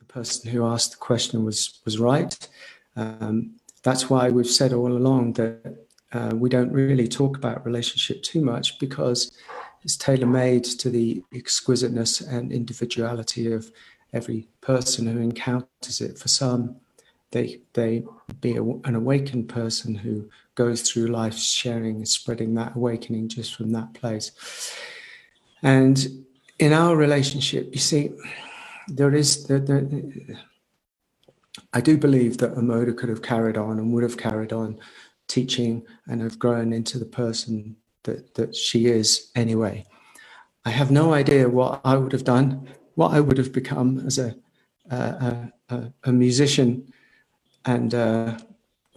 the person who asked the question was right. That's why we've said all along that we don't really talk about relationship too much, because it's tailor-made to the exquisiteness and individuality of every person who encounters it. For some, they be an awakened person who goes through life sharing and spreading that awakening just from that place. And in our relationship, you see, I do believe that Amoda could have carried on and would have carried on teaching and have grown into the person that she is anyway. I have no idea what I would have done, what I would have become as a musician and a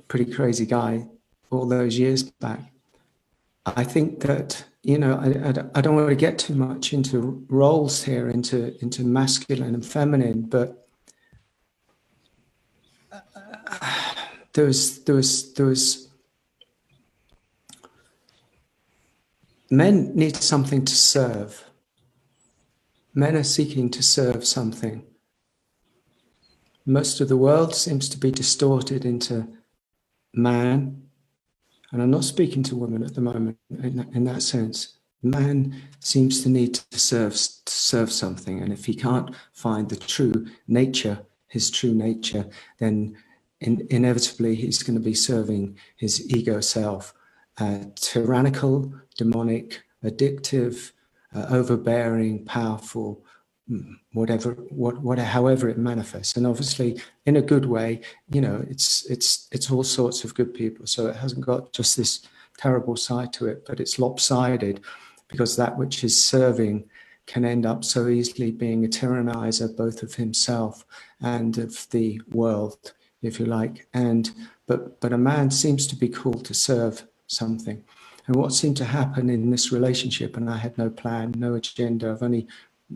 pretty crazy guy all those years back. I think that, you know, I don't want to get too much into roles here, into masculine and feminine, but there was men need something to serve. Men are seeking to serve something. Most of the world seems to be distorted into man. And I'm not speaking to women at the moment in that sense. Man seems to need to serve something. And if he can't find the true nature, his true nature, then inevitably he's going to be serving his ego self. Tyrannical, demonic, addictive, overbearing, powerful, however it manifests. And obviously in a good way, you know, it's all sorts of good people. So it hasn't got just this terrible side to it, but it's lopsided, because that which is serving can end up so easily being a tyrannizer, both of himself and of the world, if you like. But a man seems to be called to serve something. And what seemed to happen in this relationship, and I had no plan, no agenda, I've only,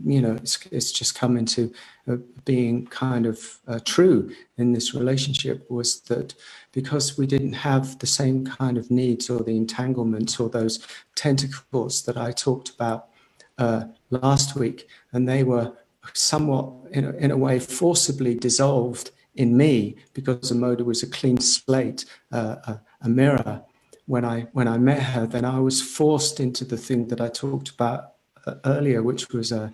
you know, it's just come into being kind of true in this relationship, was that because we didn't have the same kind of needs or the entanglements or those tentacles that I talked about last week, and they were somewhat, in a way, forcibly dissolved in me, because Amoda was a clean slate, a mirror. When I met her, then I was forced into the thing that I talked about earlier, which was a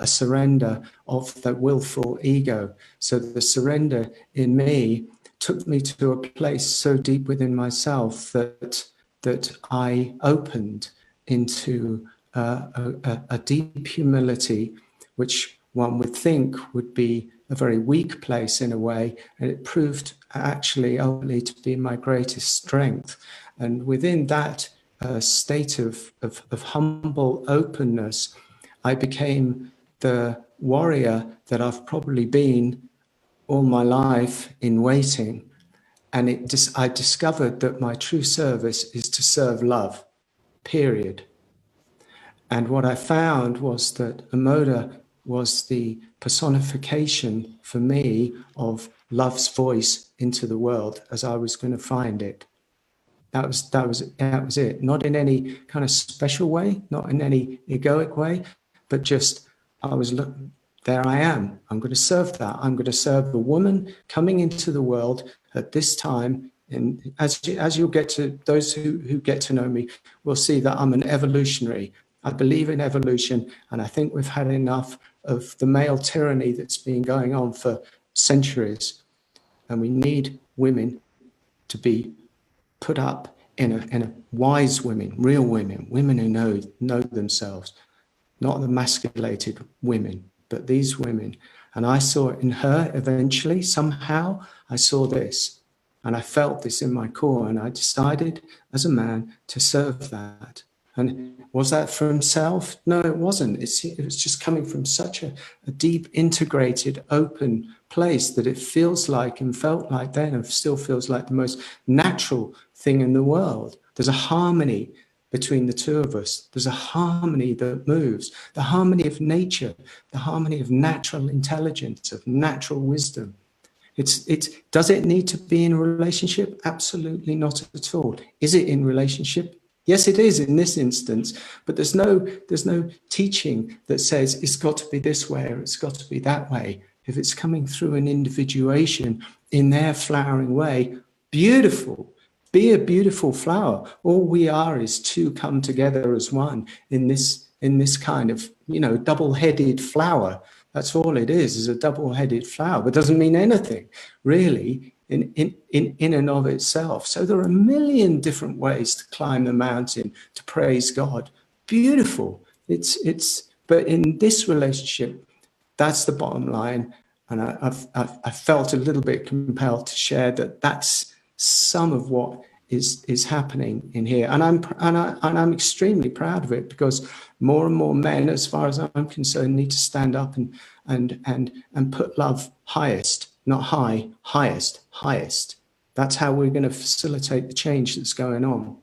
surrender of the willful ego. So the surrender in me took me to a place so deep within myself that I opened into a deep humility, which one would think would be a very weak place in a way, and it proved actually ultimately to be my greatest strength. And within that state of humble openness, I became the warrior that I've probably been all my life in waiting. And I discovered that my true service is to serve love, period. And what I found was that Amoda was the personification for me of love's voice into the world as I was going to find it. That was it. Not in any kind of special way, not in any egoic way, but just there I am. I'm going to serve that. I'm going to serve the woman coming into the world at this time. And as you'll get to, those who get to know me will see that I'm an evolutionary. I believe in evolution, and I think we've had enough of the male tyranny that's been going on for centuries. And we need women to be put up in a wise women, real women, women who know themselves, not the emasculated women, but these women. And I saw it in her eventually. Somehow I saw this, and I felt this in my core, and I decided as a man to serve that. And was that for himself? No, it wasn't. It was just coming from such a deep, integrated, open place that it feels like, and felt like then, and still feels like, the most natural thing in the world. There's a harmony between the two of us. There's a harmony that moves, the harmony of nature, the harmony of natural intelligence, of natural wisdom. Does it need to be in a relationship? Absolutely not at all. Is it in relationship? Yes, it is in this instance, but there's no teaching that says it's got to be this way or it's got to be that way. if it's coming through an individuation in their flowering way, beautiful. Be a beautiful flower. All we are is two come together as one in this kind of, double-headed flower. That's all it is a double-headed flower, but doesn't mean anything really in and of itself. So there are a million different ways to climb the mountain, to praise God. Beautiful. But in this relationship, that's the bottom line. And I felt a little bit compelled to share that that's some of what is happening in here. And I'm extremely proud of it, because more and more men, as far as I'm concerned, need to stand up and put love highest, not high, highest. That's how we're going to facilitate the change that's going on.